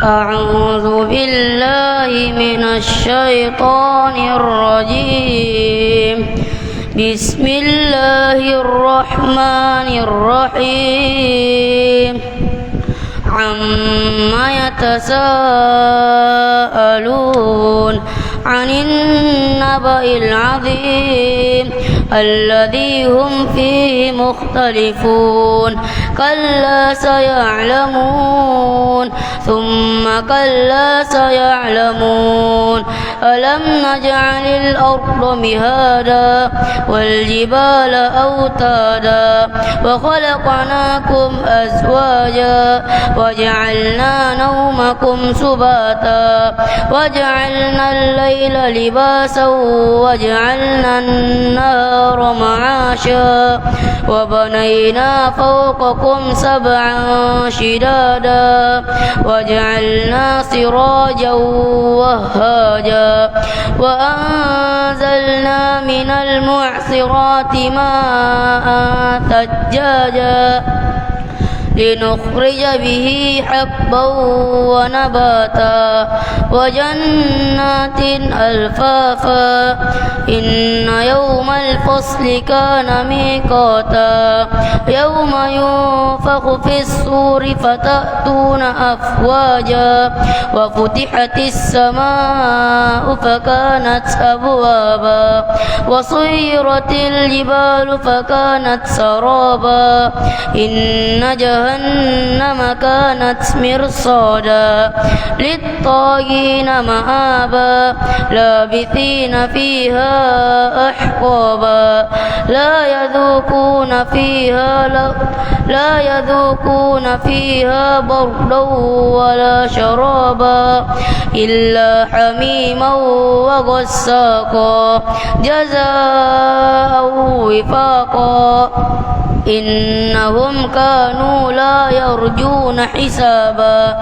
أعوذ بالله من الشيطان الرجيم. بسم الله الرحمن الرحيم. عما يتساءلون عن النبأ العظيم الذي هم فيه مختلفون. كلا سيعلمون ثم كلا سيعلمون. ألم نجعل الأرض مهادا والجبال أوتادا وخلقناكم أزواجا وجعلنا نومكم سباتا وجعلنا الليل لباسا وجعلنا النهار معاشا وبنينا فوقكم سبعا شدادا وجعلنا سراجا وهاجا وأنزلنا من المعصرات ماء ثجاجا لنخرج به حبا ونباتا وجنات ألفافا. إن يوم الفصل كان ميقاتا يوم ينفخ في الصور فتأتون أفواجا وفتحت السماء فكانت أبوابا وصيرت الجبال فكانت سرابا. إن جهنم كانت مرصادا للطاغين مآبا لابثين فيها أحقابا لا يذوقون فيها بردا ولا شرابا إلا حميما وغساقا جزاء وفاقا. إنهم كانوا لا يرجون حسابا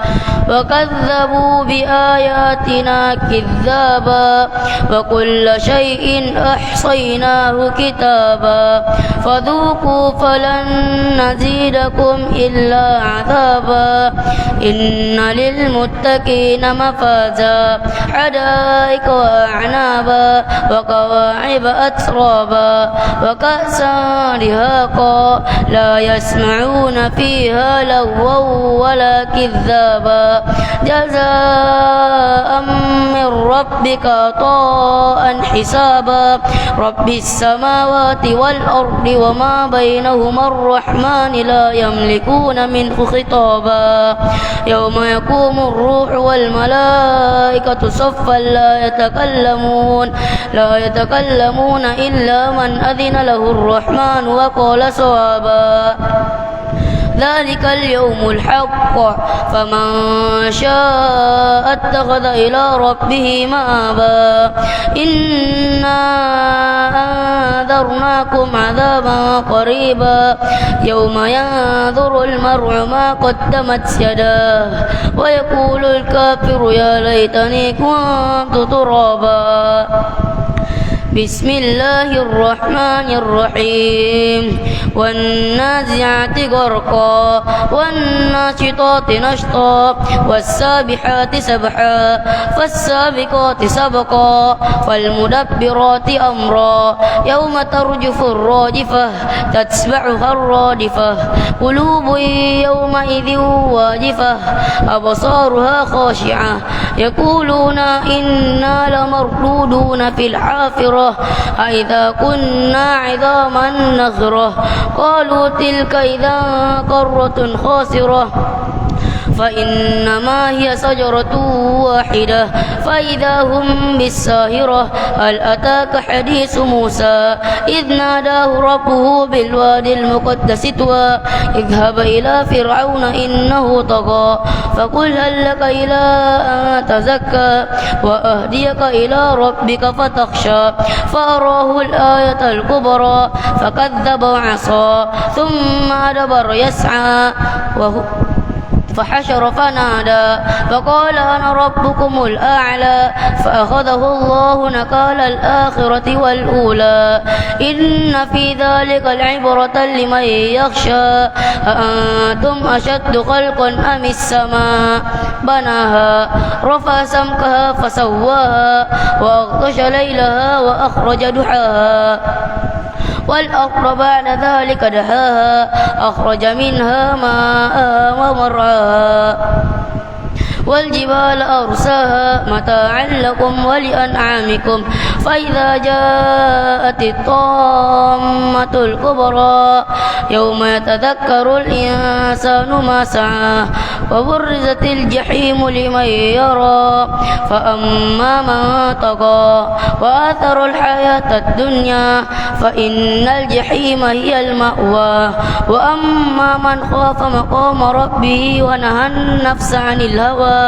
وكذبوا بآياتنا كذابا وكل شيء أحصيناه كتابا فذوقوا فلن نزيدكم إلا عذابا. إن للمتقين مفازا حدائق وأعنابا وكواعب أترابا وكأسا دهاقا لا يسمعون فيها لغوا ولا كذابا جزاء من ربك عطاء حسابا. رب السماوات والأرض وما بينهما الرحمن لا يملكون منه خطابا. يوم يقوم الروح والملائكة صفا لا يتكلمون إلا من أذن له الرحمن وقال صوابا. ذلك اليوم الحق فمن شاء اتخذ إلى ربه مآبا. إنا أنذرناكم عذابا قريبا يوم ينظر المرء ما قدمت يداه ويقول الكافر يا ليتني كنت ترابا. بسم الله الرحمن الرحيم. والنازعات غرقا والناشطات نشطا والسابحات سبحا فالسابقات سبقا فالمدبرات أمرا يوم ترجف الراجفة تتبعها الرادفة قلوب يومئذ واجفة أبصارها خاشعة يقولون إنا لمردودون في الحافرة أإذا كنا عظاما نخرة قالوا تلك إذا كرة خاسرة فإنما هي شجرة واحدة فإذا هم بالساهرة. هل أتاك حديث موسى إذ ناداه ربه بالوادي المقدس طوى اذهب إلى فرعون إنه طغى فقل هل لك إلى أن تزكى وأهديك إلى ربك فتخشى فأراه الآية الكبرى فكذب وعصى ثم أدبر يسعى فحشر فنادى فقال أنا ربكم الأعلى فأخذه الله نكال الآخرة والأولى إن في ذلك العبرة لمن يخشى أأنتم أشد خلقا أم السماء بناها رفع سمكها فسواها وأغطش ليلها وأخرج دحاها والأرض بعد ذلك دحاها أخرج منها ماءها ومرعاها والجبال أرساها متاعا لكم ولأنعامكم فإذا جاءت الطامة الكبرى يوم يتذكر الإنسان ما سعى وبرزت الجحيم لمن يرى فأما من طغى وآثر الحياة الدنيا فإن الجحيم هي المأوى وأما من خاف مقام ربه ونهى النفس عن الهوى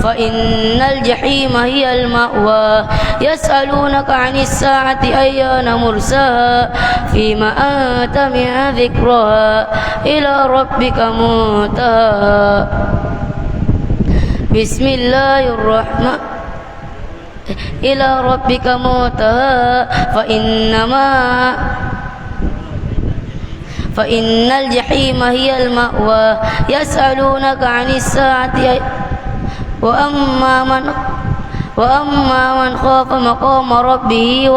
فإن الجحيم هي المأوى يسألونك عن الساعة أيان مرساها فيما أنت من ذكرها إلى ربك منتهاها بسم الله الرحمن إلى ربك منتهاها فإن الجحيم هي المأوى يسألونك عن الساعة وأما من خاف مقام ربه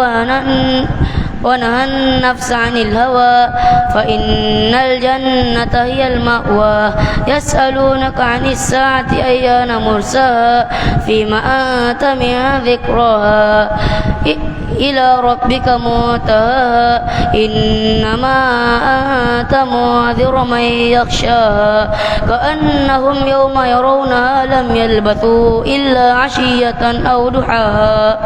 ونهى النفس عن الهوى فإن الجنة هي المأوى يسألونك عن الساعة أيان مرساها فيما أنت من ذكرها إلى ربك منتهاها إنما أنت منذر من يخشاها كأنهم يوم يرونها لم يلبثوا إلا عشية أو ضحاها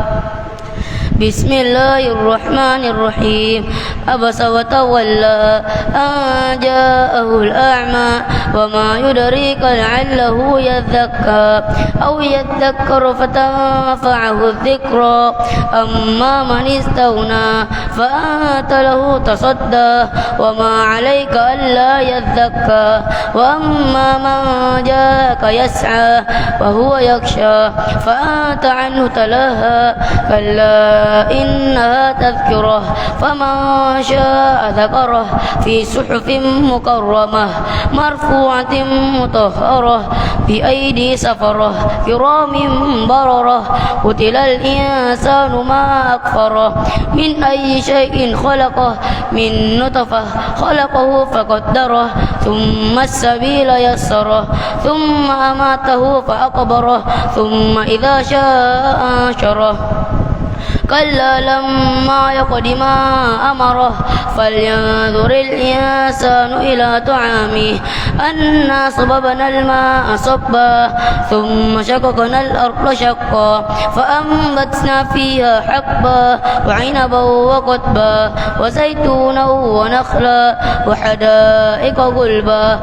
بسم الله الرحمن الرحيم عبس وتولى أن جاءه الأعمى وما يدريك لعله يذكى أو يذكر فتنفعه الذكرى أما من استغنى فأنت له تصدى وما عليك ألا يذكى وأما من جاءك يسعى وهو يخشى فأنت عنه تلهى كلا إنها تذكرة فمن شاء ذكره في صحف مكرمة مرفوعة مطهرة بأيدي سفرة كرام بررة قتل الإنسان ما أكفره من أي شيء خلقه من نطفة خلقه فقدره ثم السبيل يسره ثم أماته فأقبره ثم إذا شاء أنشره كلا لما يقض ما أمره فلينظر الإنسان إلى طعامه أنا صببنا الماء صبا ثم شققنا الأرض شقا فأنبتنا فيها حبا وعنبا وقضبا وزيتونا ونخلا وحدائق غلبا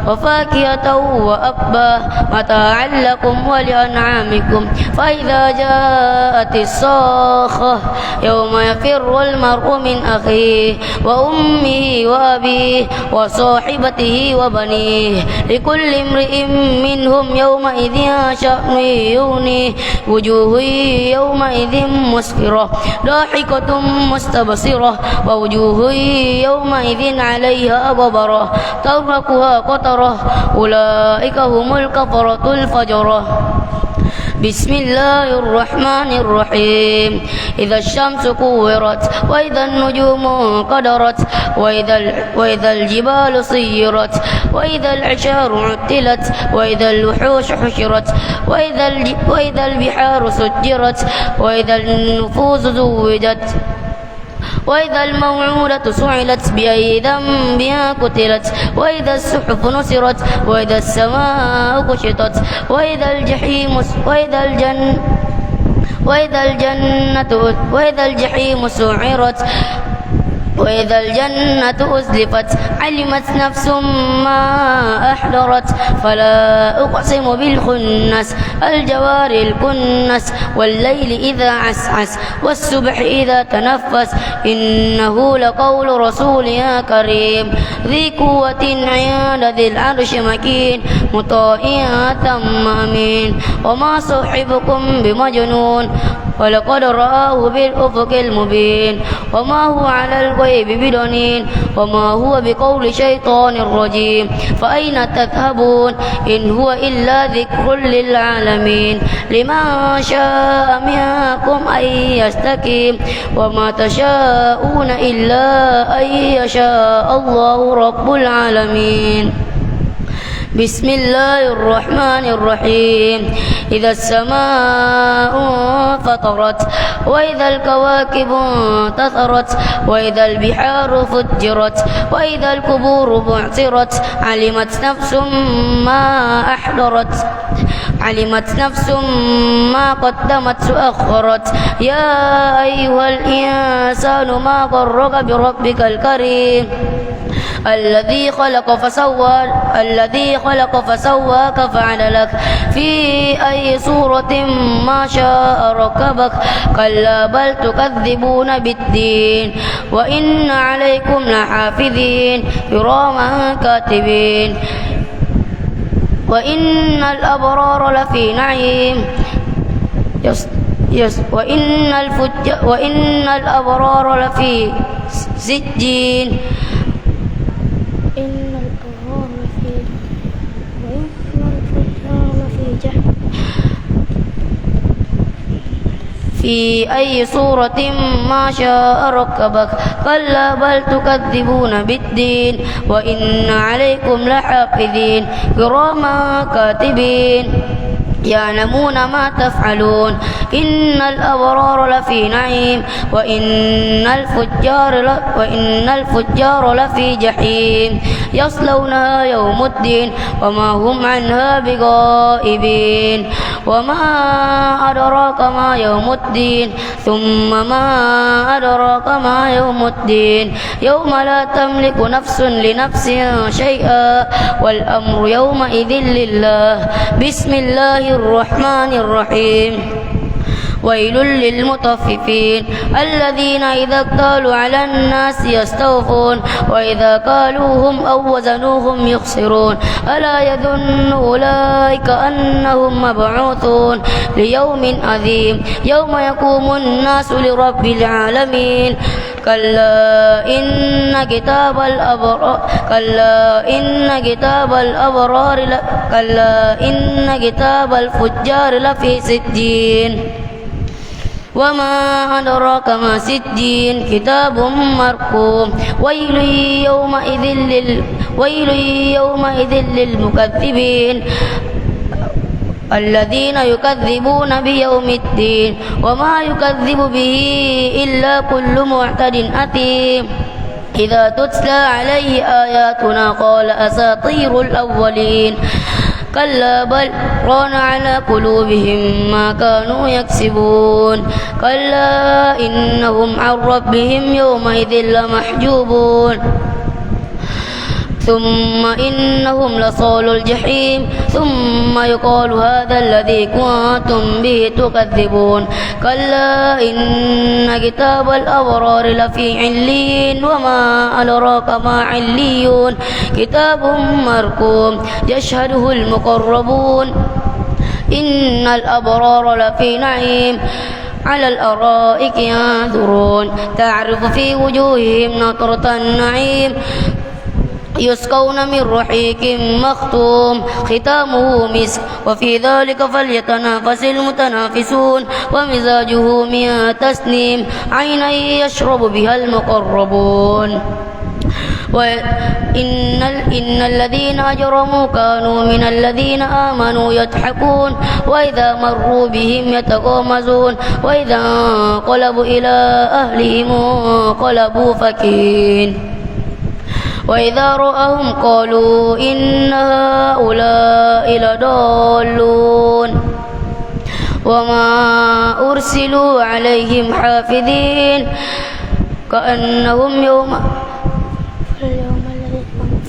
وفاكهة وأبا متاعا لكم ولأنعامكم فإذا جاءت الصاخة يوم يفر المرء من أخيه وأمه وأبيه وصاحبته وبنيه لكل امرئ منهم يومئذ شأن يغنيه وجوه يومئذ مسفرة ضاحكة مستبصرة ووجوه يومئذ عليها غبرة ترهقها قترة أولئك هم الكفرة الفجرة بسم الله الرحمن الرحيم إذا الشمس كورت وإذا النجوم انقدرت وإذا الجبال سيرت وإذا العشار عطلت وإذا الوحوش حشرت وإذا البحار سجرت وإذا النفوس زوجت وإذا الموعودة سئلت بأي ذنب قتلت وإذا الصحف نصرت وإذا السماء كشطت وإذا الجحيم سعرت وإذا الجنة أزلفت علمت نفس ما أحضرت فلا أقسم بالخنس الجوار الكنس والليل إذا عسعس والصبح إذا تنفس إنه لقول رسول كريم ذي قوة عند ذي العرش مكين مطاع ثم أمين وما صاحبكم بمجنون ولقد رآه بالأفق المبين وما هو على الغيب بضنين وما هو بقول شيطان رجيم فأين تذهبون إن هو إلا ذكر للعالمين لمن شاء منكم أن يستقيم وما تشاءون إلا أن يشاء الله رب العالمين بسم الله الرحمن الرحيم إذا السماء انفطرت وإذا الكواكب انتثرت وإذا البحار فجرت وإذا القبور بعثرت علمت نفس ما قدمت وأخرت يا أيها الإنسان ما غرك بربك الكريم الذي خلق فسواك فعدلك في أي صورة ما شاء ركبك كلا بل تكذبون بالدين وإن عليكم لحافظين كراما كاتبين وإن الأبرار لفي نعيم وإن الأبرار لفي سجين إن الأبرار لفي وإن الفجار لفي جحيم في أي صورة ما شاء ركبك كلا بل تكذبون بالدين وإن عليكم لحافظين كراما كاتبين يعلمون ما تفعلون إن الأبرار لفي نعيم وإن الفجار لفي جحيم يصلونها يوم الدين وما هم عنها بغائبين وما أدراك ما يوم الدين ثم ما أدراك ما يوم الدين يوم لا تملك نفس لنفس شيئا والأمر يومئذ لله بسم الله الرحمن الرحيم ويل للمطففين الذين إذا اكتالوا على الناس يستوفون وإذا كالوهم أو وزنوهم يخسرون ألا يظن أولئك أنهم مبعوثون ليوم عظيم يوم يقوم الناس لرب العالمين كلا إن كتاب الفجار لفي سجين وما أدراك ما سجين كتاب مرقوم ويل يومئذ للمكذبين الذين يكذبون بيوم الدين وما يكذب به إلا كل معتد أثيم إذا تتلى عليه آياتنا قال أساطير الأولين كلا بل ران على قلوبهم ما كانوا يكسبون كلا إنهم عن ربهم يومئذ لمحجوبون ثم إنهم لصال الجحيم ثم يقال هذا الذي كنتم به تكذبون كلا إن كتاب الأبرار لفي عليين وما أدراك ما عليون كتاب مرقوم يشهده المقربون إن الأبرار لفي نعيم على الأرائك ينظرون تعرف في وجوههم نضرة النعيم يسقون من رحيق مختوم ختامه مسك وفي ذلك فليتنافس المتنافسون ومزاجه من تسنيم عينا يشرب بها المقربون إن الذين أجرموا كانوا من الذين آمنوا يضحكون وإذا مروا بهم يتغامزون وإذا انقلبوا إلى أهلهم انقلبوا فكهين وإذا رأهم قالوا إن هؤلاء لضالون وما أرسلوا عليهم حافظين كأنهم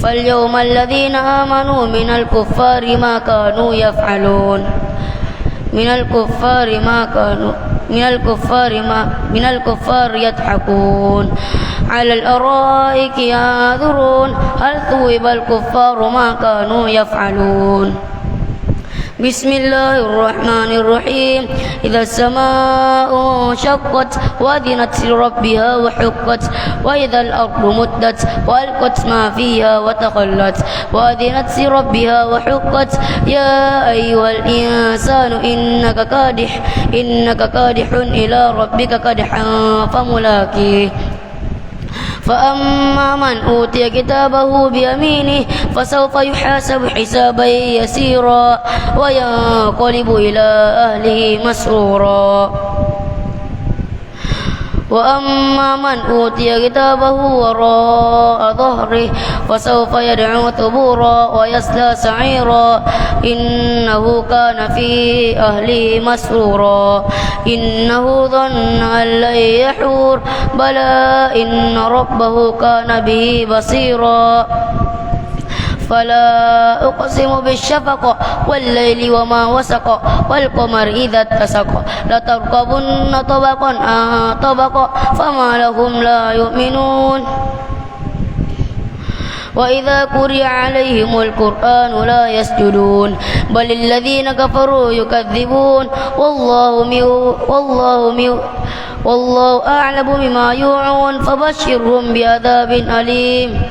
فاليوم الذين آمنوا من الكفار ما كانوا من الكفار يضحكون على الأرائك ينظرون هل ثوب الكفار ما كانوا يفعلون بسم الله الرحمن الرحيم إذا السماء انشقت وأذنت لربها وحقت وإذا الأرض مدت وألقت ما فيها وتخلت وأذنت لربها وحقت يا أيها الإنسان إنك كادح إلى ربك كدحا فملاقيه فأما من أوتي كتابه بيمينه فسوف يحاسب حسابا يسيرا وينقلب إلى أهله مسرورا وأما من أوتي كتابه وراء ظهره فسوف يدعو ثبورا ويصلى سعيرا إنه كان في أهله مسرورا إنه ظن أن لن يحور بلى إن ربه كان به بصيرا فلا أقسم بالشفق والليل وما وسق والقمر إذا اتسق لتركبن طبقا عن طبق فما لهم لا يؤمنون وإذا قرئ عليهم القرآن لا يسجدون بل الذين كفروا يكذبون والله أعلم بما يوعون فبشرهم بعذاب أليم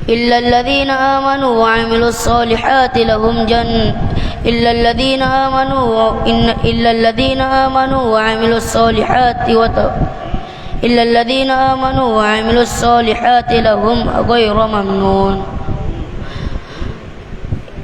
إلا الذين آمنوا وعملوا الصالحات لهم إلا الذين آمنوا وعملوا الصالحات لهم غير ممنون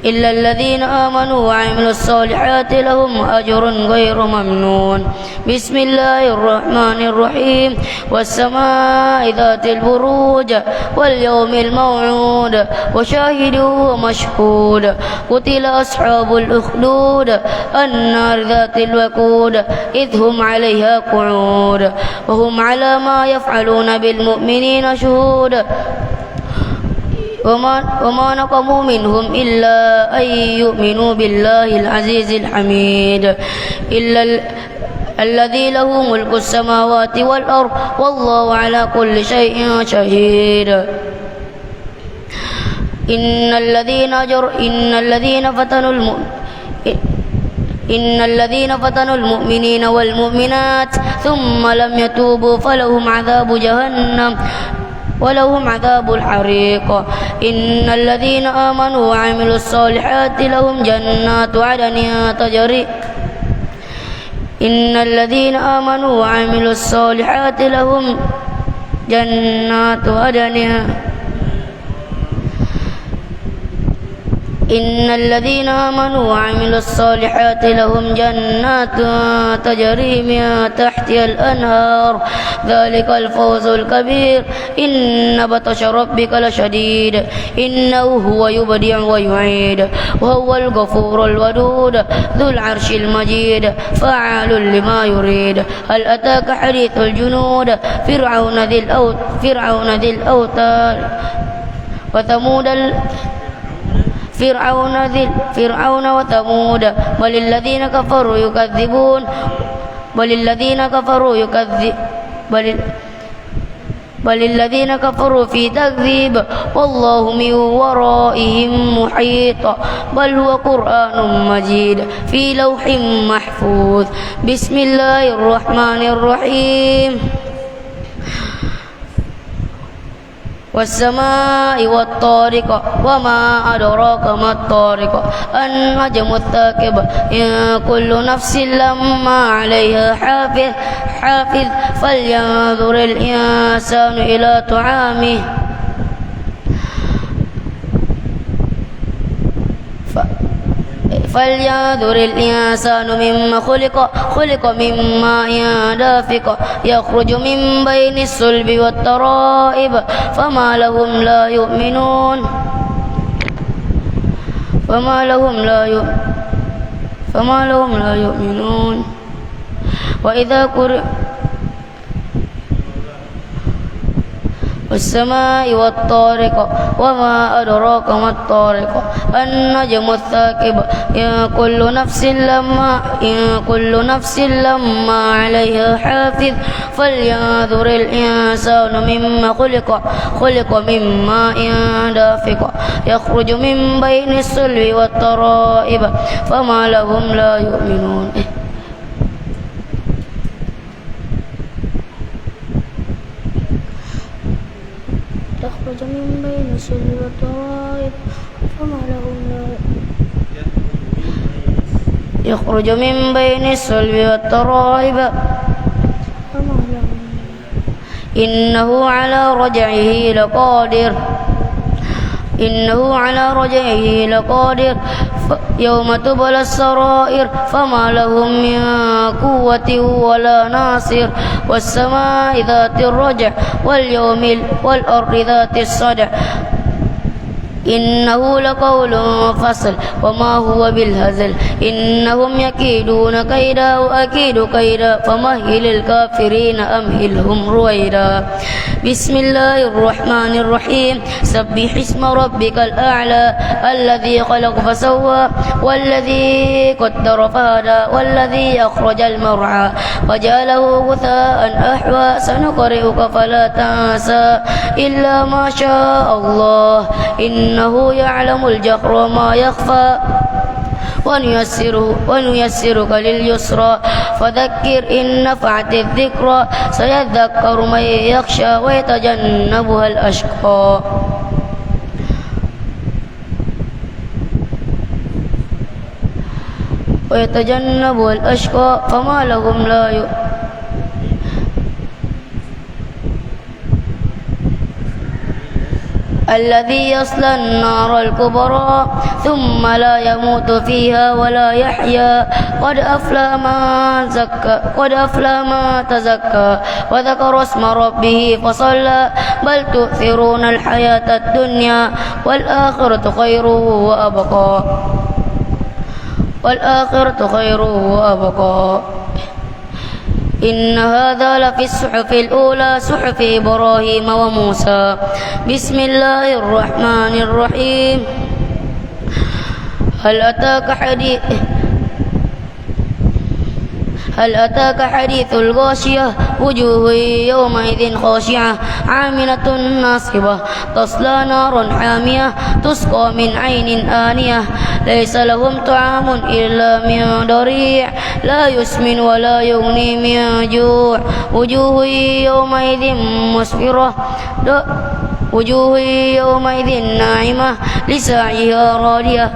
إلا الذين آمنوا وعملوا الصالحات لهم أجر غير ممنون بسم الله الرحمن الرحيم والسماء ذات البروج واليوم الموعود وشاهد ومشهود قتل أصحاب الأخدود النار ذات الوقود إذ هم عليها قعود وهم على ما يفعلون بالمؤمنين شهود وما نقموا منهم إلا أن يؤمنوا بالله العزيز الحميد الذي له ملك السماوات والأرض والله على كل شيء شهيد إن الذين فتنوا المؤمنين والمؤمنات ثم لم يتوبوا فلهم عذاب جهنم ولهم عذاب الحريق إن الذين آمنوا وعملوا الصالحات لهم جنات عدن تجري إن الذين آمنوا وعملوا الصالحات لهم جنات عدن إن الذين آمنوا وعملوا الصالحات لهم جنات تجري من تحتها الأنهار ذلك الفوز الكبير إن بطش ربك لشديد إنه هو يبدع ويعيد وهو الغفور الودود ذو العرش المجيد فعال لما يريد هل أتاك حديث الجنود فرعون ذي الأوتاد وثمود فرعون وثمود بل الذين كفروا في تكذيب والله من ورائهم محيط بل هو قرآن مجيد في لوح محفوظ بسم الله الرحمن الرحيم والسماء والطارق وما أدراك ما الطارق النجم الثاقب إن كل نفس لما عليها حافظ فلينظر الإنسان إلى طعامه فلينظر الإنسان مما خلق من ماء دافق يخرج من بين الصلب والترائب فما لهم لا يؤمنون والسماء والطارق وما أدراك ما الطارق النجم الثاقب إن كل نفس لما عليها حافظ فلينظر الإنسان مما خلق من ماء دافق يخرج من بين الصلب والترائب فما لهم لا يؤمنون يخرج من بين الصلب والترائب فما لهم لا يخرج من بين الصلب والترائب فما لهم إنه على رجعه لقادر يوم تبلى السرائر فما لهم من قوة ولا ناصر والسماء ذات الرجع والأرض ذات الصدع إنه لقول فصل وما هو بالهزل إنهم يكيدون كيدا وأكيد كيدا فمهل الكافرين أمهلهم رويدا بسم الله الرحمن الرحيم سبح اسم ربك الأعلى الذي خلق فسوى والذي قدر فهدى والذي أخرج المرعى وجعله غثاء أحوى سنقرئك فلا تنسى إلا ما شاء الله إنه يعلم الجهر وما يخفى ونيسرك لليسرى فذكر إن نفعت الذكرى سيذكر من يخشى ويتجنبها الأشقى فما لهم لا يؤمنون الذي يصلى النار الكبرى ثم لا يموت فيها ولا يحيا قد أفلى ما تزكى وذكر اسم ربه فصلى بل تؤثرون الحياة الدنيا والآخرة خير وأبقى إن هذا لفي الصحف الأولى صحف إبراهيم وموسى بسم الله الرحمن الرحيم هل أتاك حديث الغاشية وجوه يومئذ خاشعة عاملة ناصبة تصلى نارا حامية تسقى من عين آنية ليس لهم طعام إلا من ضريع لا يسمن ولا يغني من جوع وجوه يومئذ مسفرة وجوه يومئذ ناعمة لسعيها راضية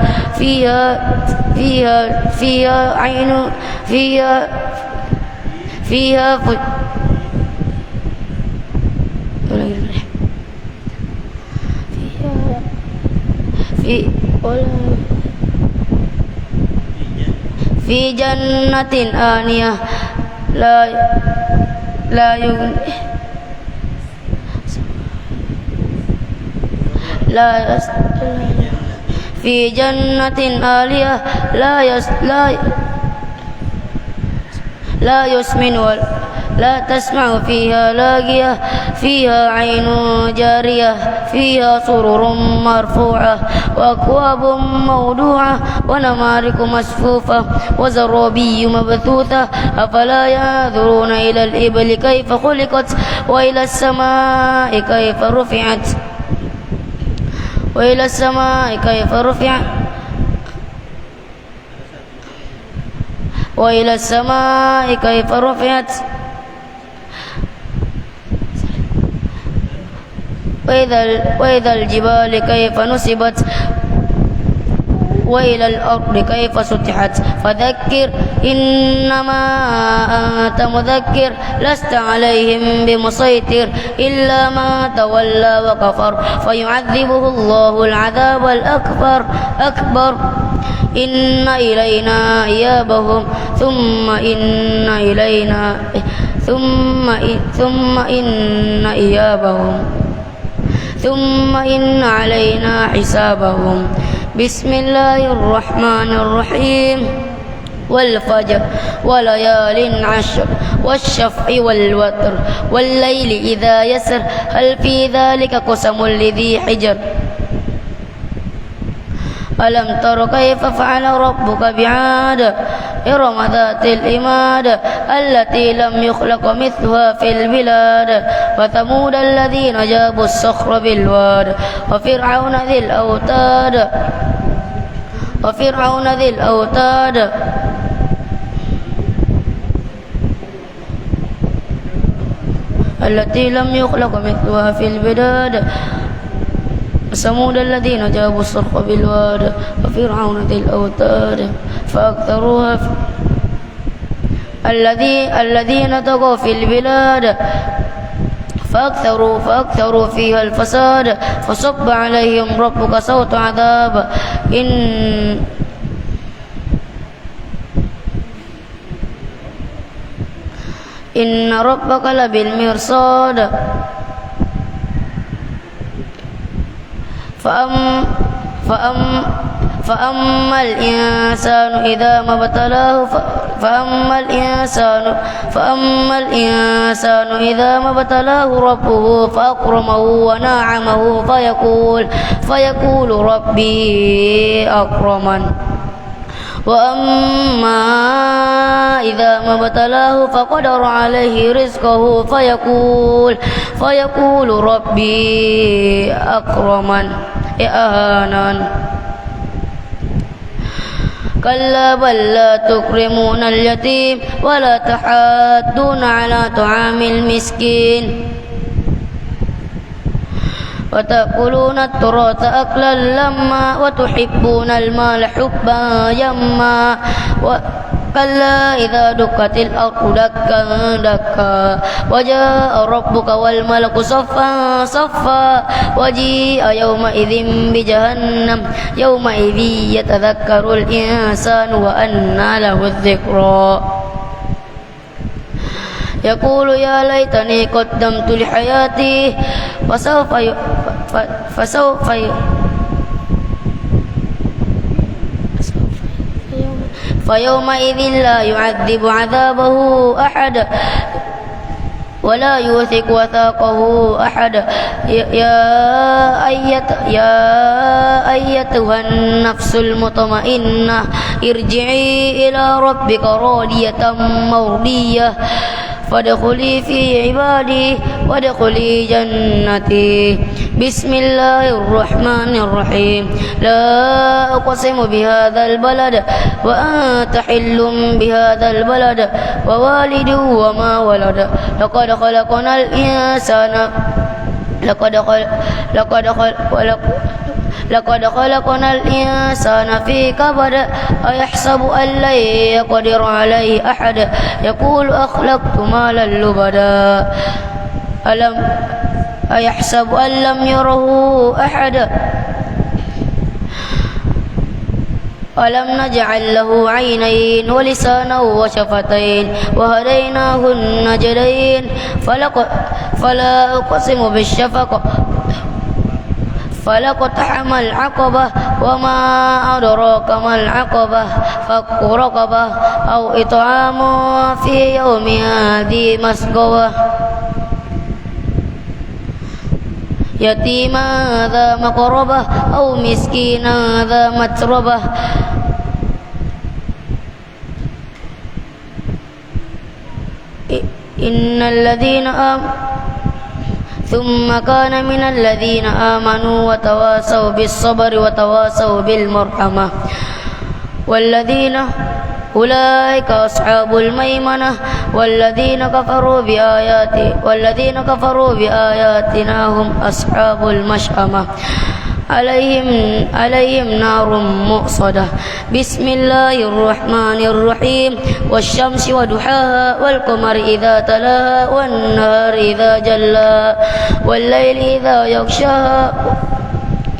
في جنة آنية لا يغني في جنة آلية لا يسمن لا تسمع فيها لاغية فيها عين جارية فيها سرر مرفوعة وأكواب موضوعة ونمارق مصفوفة وزرابي مبثوثة أفلا ينظرون إلى الإبل كيف خلقت وإلى السماء كيف رفعت وإلى السماء كيف رفعت وإلى السماء كيف رفعت وإذا الجبال كيف نصبت وإلى الأرض كيف سطحت فذكر إنما أنت مذكر لست عليهم بمسيطر إلا من تولى وكفر فيعذبه الله العذاب الأكبر إن إلينا إيابهم ثم إن علينا حسابهم بسم الله الرحمن الرحيم والفجر وليال عشر والشفع والوتر والليل إذا يسر هل في ذلك قسم لذي حجر ألم تر كيف فعل ربك بعاد إرم ذات الإماد التي لم يخلق مثلها في البلاد وثمود الذين جابوا الصخر بالواد وفرعون ذي الأوتاد التي لم يخلق مثلها في البلاد وثمود الذين جابوا الصخر بالواد وفرعون ذي الأوتاد فأكثروها الذين طغوا في البلاد فأكثروا فيها الفساد فصب عليهم ربك صوت عذاب إن ربك لبالمرصاد فأما الإنسان إذا ما ابتلاه ربه فأكرمه ونعمه فيقول ربي أكرمن وأما إذا ما ابتلاه فقدر عليه رزقه فيقول ربي أكرمن أهانن كلا بل لا تكرمون اليتيم ولا تحاضون على طعام المسكين وتأكلون التراث أكلا لما وتحبون المال حبا جما كلا إذا دكت الأرض دكا دكا وجاء ربك والملك صفا صفا وجيء يومئذ بجهنم يومئذ يتذكر الإنسان وأنى له الذكرى يقول يا ليتني قدمت لحياتي فيومئذ لا يعذب عذابه أحد ولا يوثق وثاقه أحد يا أيتها النفس المطمئنة ارجعي إلى ربك راضية مرضية فادخلي في عبادي وادخلي جنتي بسم الله الرحمن الرحيم لا أقسم بهذا البلد وأنت حل بهذا البلد ووالد وما ولد لقد خلقنا الإنسان لقد خلقنا الإنسان في كبد أيحسب أن لن يقدر عليه أحد يقول أخلقت مالا لبدا أيحسب أن لم يره أحد ألم نجعل له عينين ولسانا وشفتين وهديناه النجدين فلا أقسم بالشفق فلاقتحم العقبة وما أدراك ما العقبة فك رقبة أو إطعام في يوم ذي مسغبة يتيما ذا مقربة أو مسكينا ذا متربة إن الذين ثم كان من الذين آمنوا وتواصوا بالصبر وتواصوا بالمرحمة والذين أولئك أصحاب الميمنة والذين كفروا بآياتنا هم أصحاب المشأمة عليهم نار مؤصدة بسم الله الرحمن الرحيم والشمس وضحاها والقمر إذا تلاها والنهار إذا جلاها والليل إذا يغشاها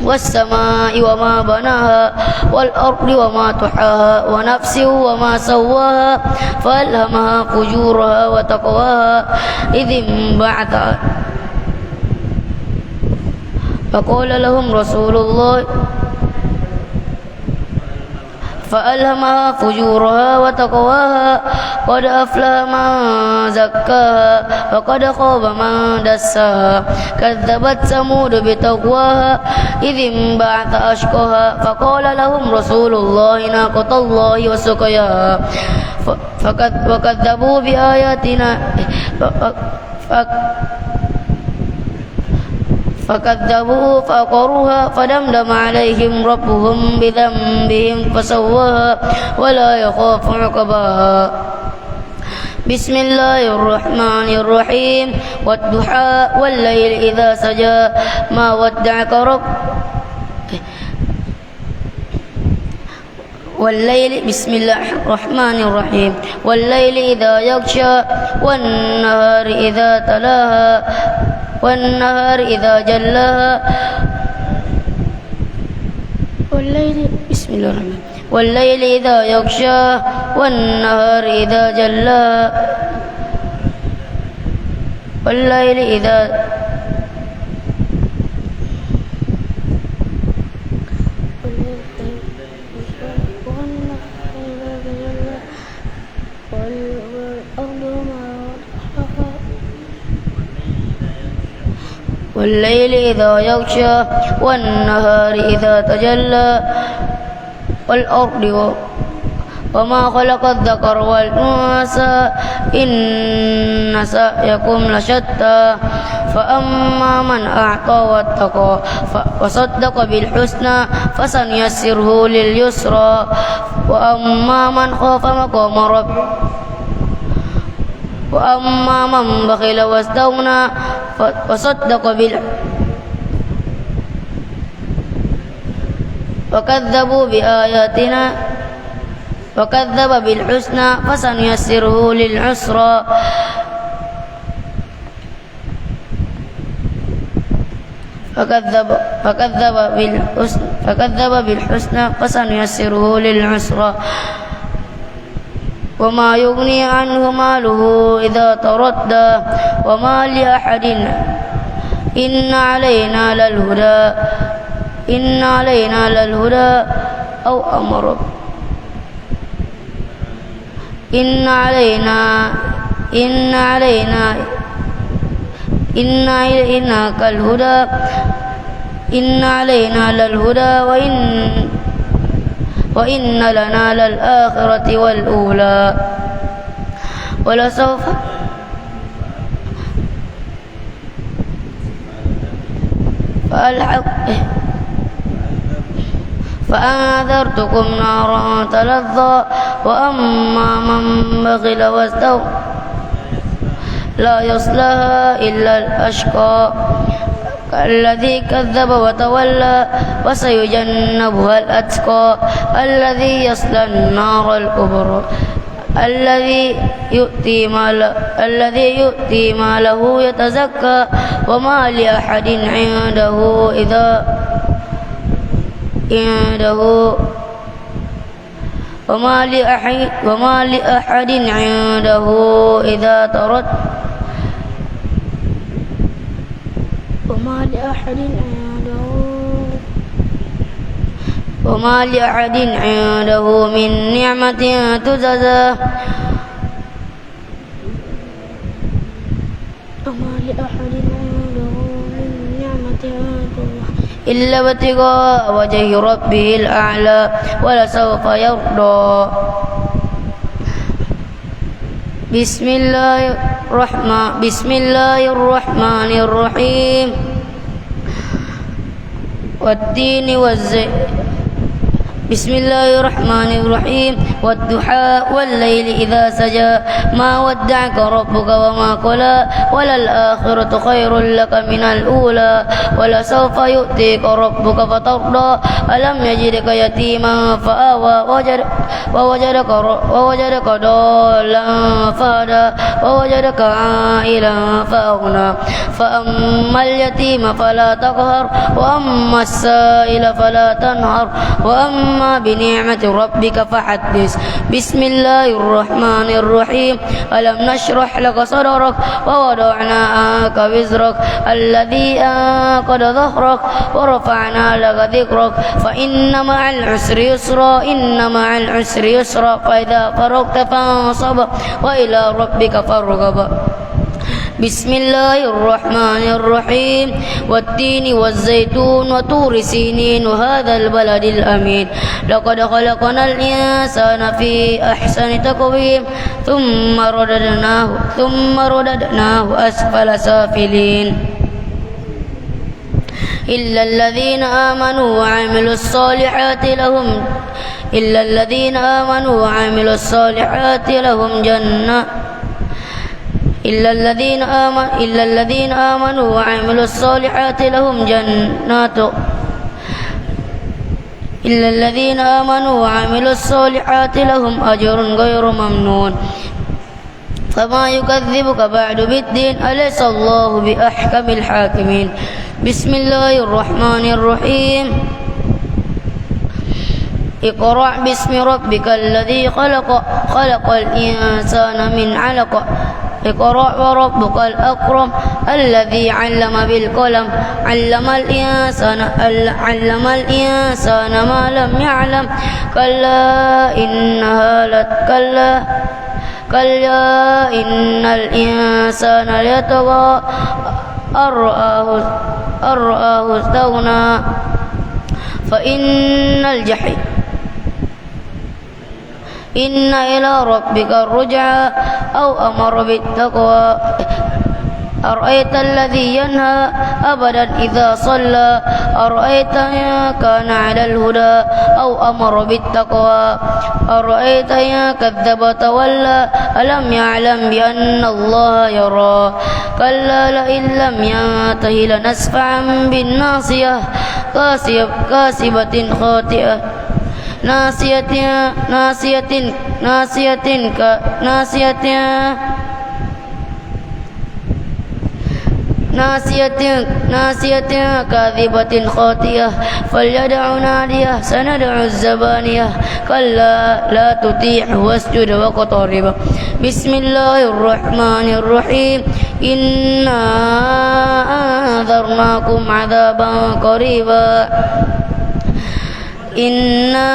والسماء وما بناها والأرض وما طحاها ونفس وما سواها فألهمها فجورها وتقواها إذ انبعث فألهمها فجورها وتقواها قد أفلح من زكاها وقد خاب من دساها كذبت ثمود بتقواها إذ انبعث أشقاها فقال لهم رسول الله ناقة الله وسقياها وكذبوا بآياتنا فكذبوه فأقروها فدمدم عليهم ربهم بذنبهم فسواها ولا يخاف عقباها بسم الله الرحمن الرحيم والضحى والليل إذا سجى ما ودعك والليل بسم الله الرحمن الرحيم والليل إذا يغشى والنهار إذا تلاها والنهار إذا جلاها والليل بسم الله الرحمن والليل إذا يغشى والنهار إذا جلاها والليل إذا والليل إذا يغشى والنهار إذا تجلى والأرض وما خلق الذكر والأنثى إن سعيكم لشتى فأما من أعطى واتقى وصدق بالحسنى فسنيسره لليسرى وأما من خاف مقام ربه وأما من بخل واستغنى وصدق وكذبوا بآياتنا وكذب بالحسنى فسنيسره للعسرى فكذب بالحسنى فسنيسره للعسرى وما يغني عنه ماله إذا تردى وما لأحد إن علينا للهدى أو أمر إن علينا كالهدى إن علينا للهدى وإن لنا للآخرة والأولى ولسوف فأنذرتكم نارا تلظى وأما من بخل واستغنى لا يصلها إلا الأشقى الذي كذب وتولى وسيجنبها الأتقى الذي يصلى النار الكبرى الذي يؤتي ماله يتزكى وما لأحد عنده وما لأحد عنده إذا ترد وما لأحد عنده من نعمة تجزى إلا ابتغاء وجه ربه الأعلى ولسوف يرضى بسم الله الرحمن الرحيم والتين بسم الله الرحمن الرحيم والضحى والليل إذا سجى ما ودعك ربك وما قلى وللآخرة خير لك من الأولى ولسوف يؤتيك ربك فترضى ألم يجدك يتيما فآوى ووجدك ضالا فهدى ووجدك عائلا فأغنى فأما اليتيم فلا تقهر وأما السائل فلا تنهر وأما بنعمة ربك فحدث الخامس. بسم الله الرحمن الرحيم. ألم نشرح لك صدرك ووضعنا عنك وزرك الذي أنقض ظهرك ورفعنا لك ذكرك فإن مع العسر يسرا إن مع العسر يسرا فإذا فرغت فانصب وإلى ربك فارغب. بسم الله الرحمن الرحيم. والتين والزيتون وطور سينين وهذا البلد الأمين لقد خلقنا الإنسان في أحسن تقويم ثم رددناه أسفل سافلين إلا الذين آمنوا وعملوا الصالحات لهم جنات إلا الذين آمنوا وعملوا الصالحات لهم أجر غير ممنون. فما يكذبك بعد بالدين أليس الله بأحكم الحاكمين. بسم الله الرحمن الرحيم. اقرأ باسم ربك الذي خلق الإنسان من علق اقرأ وربك الأكرم الذي علم بالقلم علم الإنسان ما لم يعلم كلا إن الإنسان ليطغى أن رآه استغنى إن إلى ربك الرجعى أو أمر بالتقوى. أرأيت الذي ينهى أبدا إذا صلى أرأيت إن كان على الهدى أو أمر بالتقوى أرأيت إن كذب تولى ألم يعلم بأن الله يرى كلا لئن لم ينته لنسفعا بالناصية كاسبة خاطئة ناصية كاذبة خاطئة فليدع ناديه سندع الزبانية كلا لا تطيعه واسجد واقترب. بسم الله الرحمن الرحيم. إنا أنذرناكم عذابا قريبا إنا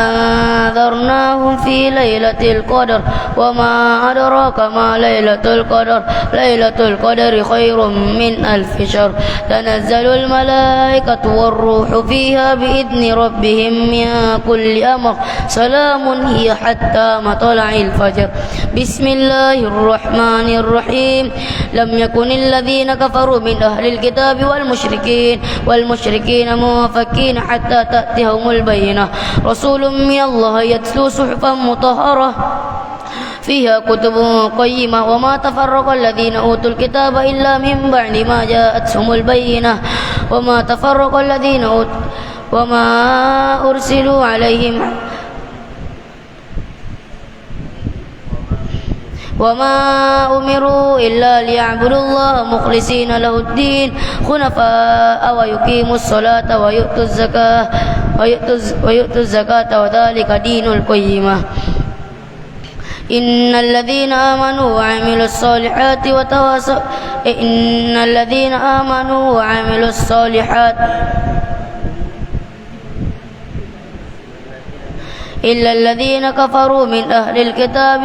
أنذرناهم في ليلة القدر وما أدراك ما ليلة القدر ليلة القدر خير من 1000 شهر تنزل الملائكة والروح فيها بإذن ربهم من كل أمر سلام هي حتى مطلع الفجر. بسم الله الرحمن الرحيم. لم يكن الذين كفروا من أهل الكتاب والمشركين منفكين حتى تأتيهم البينة رسول من الله يتلو صحفا مطهرة فيها كتب قيمة وما تفرق الذين أوتوا الكتاب إلا من بعد ما جاءتهم البينة وما تفرق الذين وما أرسلوا عليهم وما أمروا إلا ليعبدوا الله مخلصين له الدين حنفاء ويقيموا الصلاة ويؤتوا الزكاة وذلك دين القيمة. إن الذين آمنوا وعملوا الصالحات إلا الذين كفروا من أهل الكتاب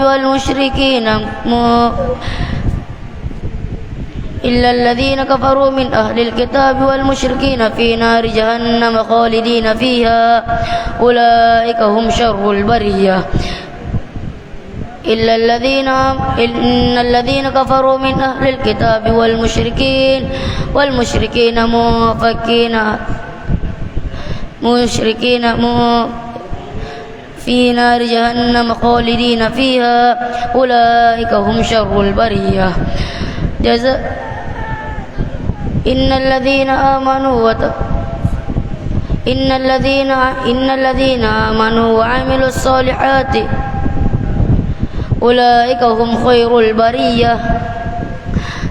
والمشركين في نار جهنم خالدين فيها أولئك هم شر البرية. إن الذين كفروا من أهل الكتاب والمشركين في نار جهنم خالدين فيها أولئك هم شر البرية. إن الذين آمنوا وعملوا الصالحات أولئك هم خير البرية.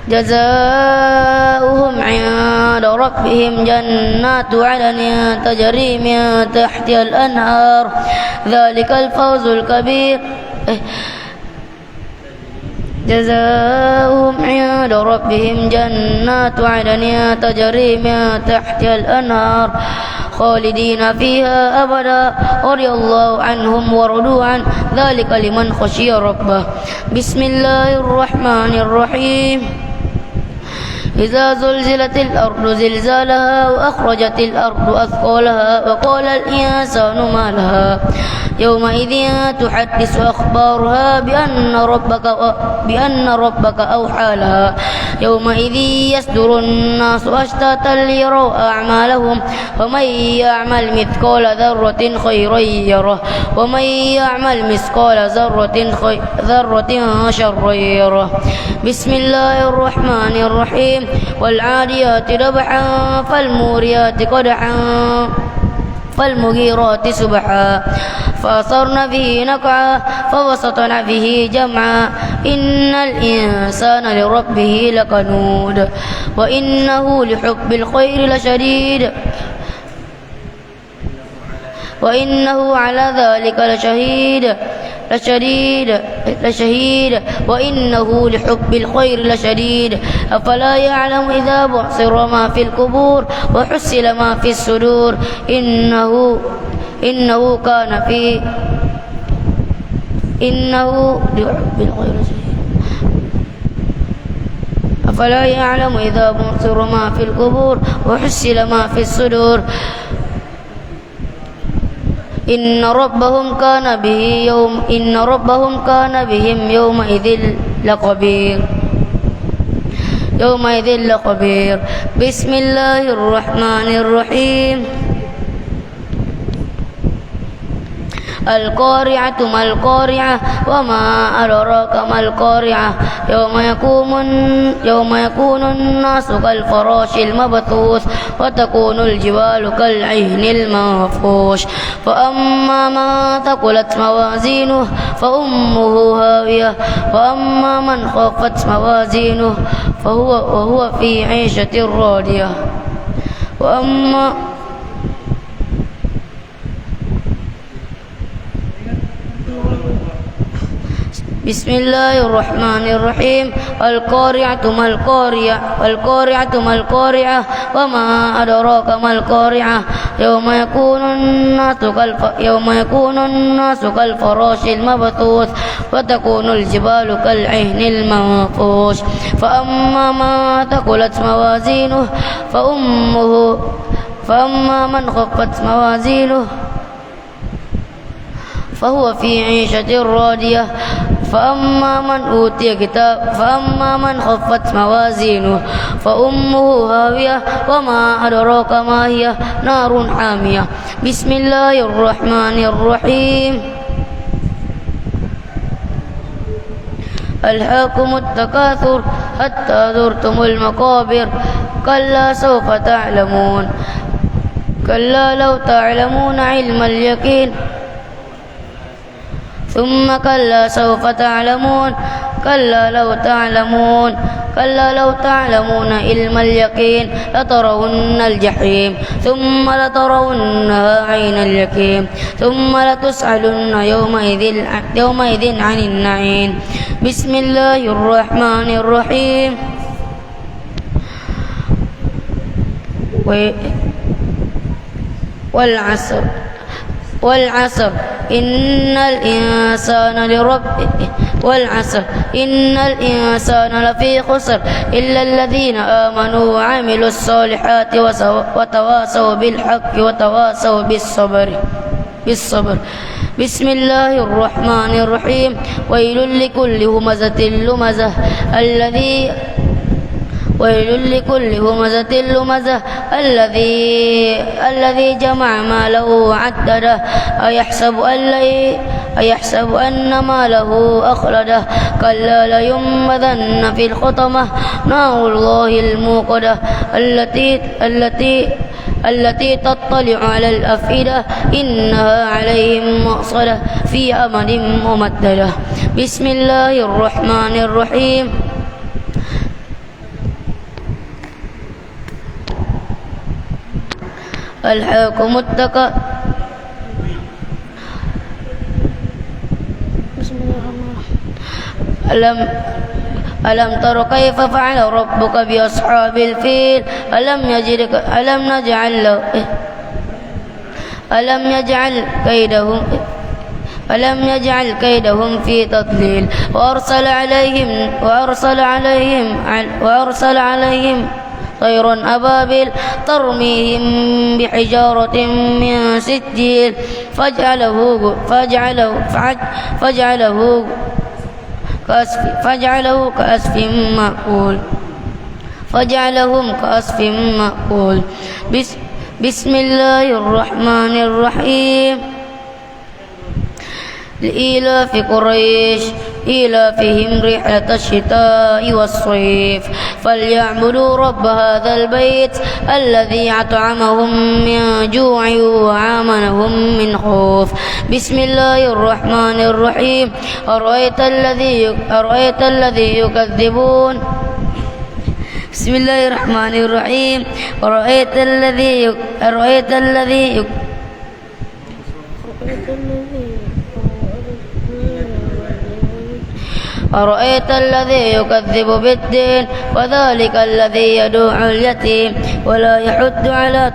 جزاؤهم عند ربهم جنات عدن تجري من تحتها الأنهار ذلك الفوز الكبير جزاؤهم عند ربهم جنات عدن تجري من تحتها الأنهار خالدين فيها أبدا رضي الله عنهم ورضوا عنه ذلك لمن خشي ربه بسم الله الرحمن الرحيم إذا زلزلت الأرض زلزالها وأخرجت الأرض أثقالها وقال الإنسان ما لها يومئذ تحدث أخبارها بأن ربك أوحى لها يومئذ يصدر الناس أشتاتا ليروا أعمالهم ومن يعمل مثقال ذرة خيرا يره ومن يعمل مثقال ذرة شرا يره بسم الله الرحمن الرحيم والعاديات ضبحا فالموريات قدحا فالمغيرات سبحا فأثرن به نقعا فوسطن به جمعا إن الإنسان لربه لكنود وإنه لحب الخير لشديد وإنه على ذلك لشهيد وإنه لحب الخير لشديد أفلا يعلم إذا بعثر ما في القبور وحصل ما في الصدور إنه كان في إنه لحب الخير لشديد أفلا يعلم إذا بعثر ما في القبور وحصل ما في الصدور إن ربهم كان بهم يومئذ لخبير بسم الله الرحمن الرحيم القارعة ما القارعة وما أدراك ما القارعة يوم يكون الناس كالفراش المبثوث وتكون الجبال كالعهن المنفوش فأما من ثقلت موازينه فأمه هاوية وأما من خفت موازينه فهو في عيشة راضية بسم الله الرحمن الرحيم القارعة ما القارعة وما أدراك ما القارعة يوم يكون الناس كالفراش المبثوث وتكون الجبال كالعهن المنفوش فأما من ثقلت موازينه فأما من خفت موازينه فهو في عيشة راضية فأما من خفت موازينه فأمه هاوية وما أدراك ما هي نار حامية بسم الله الرحمن الرحيم ألهاكم التكاثر حتى زرتم المقابر كلا سوف تعلمون كلا لو تعلمون علم اليقين ثم كلا سوف تعلمون كلا لو تعلمون علم اليقين لترون الجحيم ثم لترونها عين اليقين ثم لتسألن يومئذ عن النعيم بسم الله الرحمن الرحيم والعصر إن الإنسان لفي خسر إلا الذين آمنوا وعملوا الصالحات وتواصوا بالحق وتواصوا بالصبر بسم الله الرحمن الرحيم ويل لكل همزة لمزة الذي جمع ماله وعدده أيحسب أن ماله أخلده كلا لينبذن في الحطمة نار الله الموقدة التي تطلع على الأفئدة إنها عليهم مؤصدة في أمد ممددة بسم الله الرحمن الرحيم ألهاكم التكاثر. بسم الله الرحمن الرحيم. ألم تر كيف فعل ربك بأصحاب الفيل ألم يجعل كيدهم في تضليل وأرسل عليهم طيرا أبابيل ترميهم بحجارة من سجيل فجعلهم كأسف مأكول. بسم الله الرحمن الرحيم. لإيلاف قريش إيلافهم رحلة الشتاء والصيف فليعبدوا رب هذا البيت الذي أطعمهم من جوع وآمنهم من خوف. بسم الله الرحمن الرحيم. أرأيت الذي يكذبون. بسم الله الرحمن الرحيم. أرأيت الذي يكذب بالدين وذلك الذي يدعو اليتيم ولا يحض على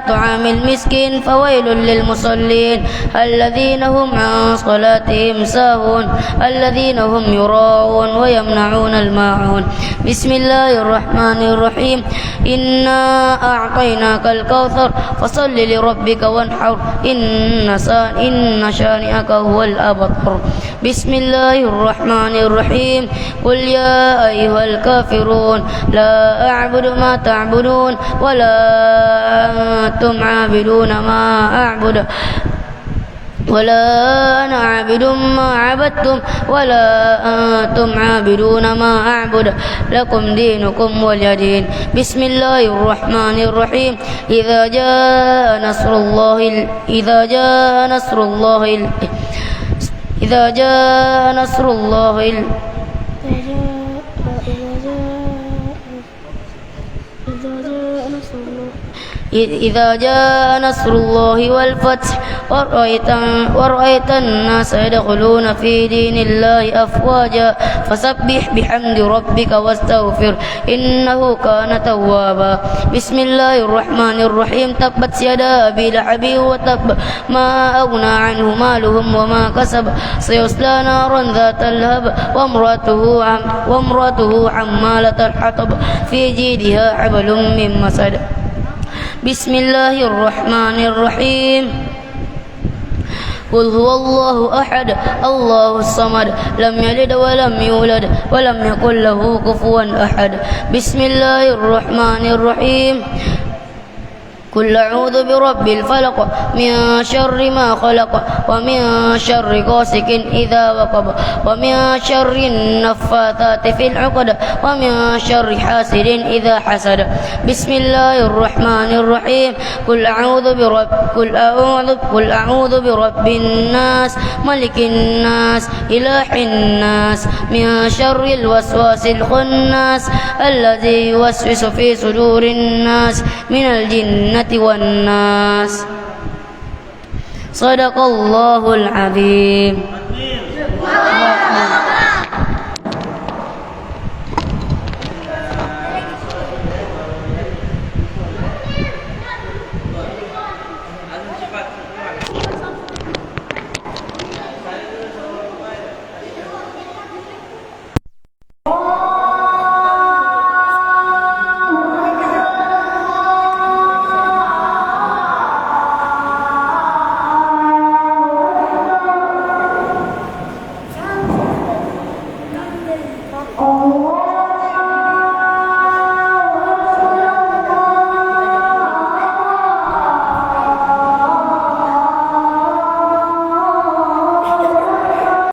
طعام المسكين فويل للمصلين الذين هم عن صلاتهم ساهون الذين هم يراءون ويمنعون الماعون. بسم الله الرحمن الرحيم. إنا أعطيناك الكوثر فصل لربك وانحر إن شانئك هو الأبتر. بسم الله الرحمن الرحيم. قل يا أيها الكافرون لا أعبد ما تعبدون ولا أنتم عابدون ما أعبد ولا أنا عابد ما عبدتم ولا أنتم عابدون ما أعبد لكم دينكم ولي دين. بسم الله الرحمن الرحيم. إذا جاء نصر الله والفتح ورأيت الناس يدخلون في دين الله أفواجا فسبح بحمد ربك واستغفر إنه كان توابا. بسم الله الرحمن الرحيم. تبت يدا أبي لهب وتب ما أغنى عنه مالهم وما كسب سيصلى نارا ذات اللهب وامرأته حمالة الحطب في جيدها حبل من مسد. بسم الله الرحمن الرحيم. قل هو الله أحد الله الصمد لم يلد ولم يولد ولم يكن له كفوا أحد. بسم الله الرحمن الرحيم. قل أعوذ برب الفلق من شر ما خلق ومن شر غاسق إذا وقب ومن شر النفاثات في العقد ومن شر حاسد إذا حسد. بسم الله الرحمن الرحيم. قل أعوذ برب الناس ملك الناس إله الناس من شر الوسواس الخناس الذي يوسوس في صدور الناس من الجنة والناس. صدق الله العظيم. Oh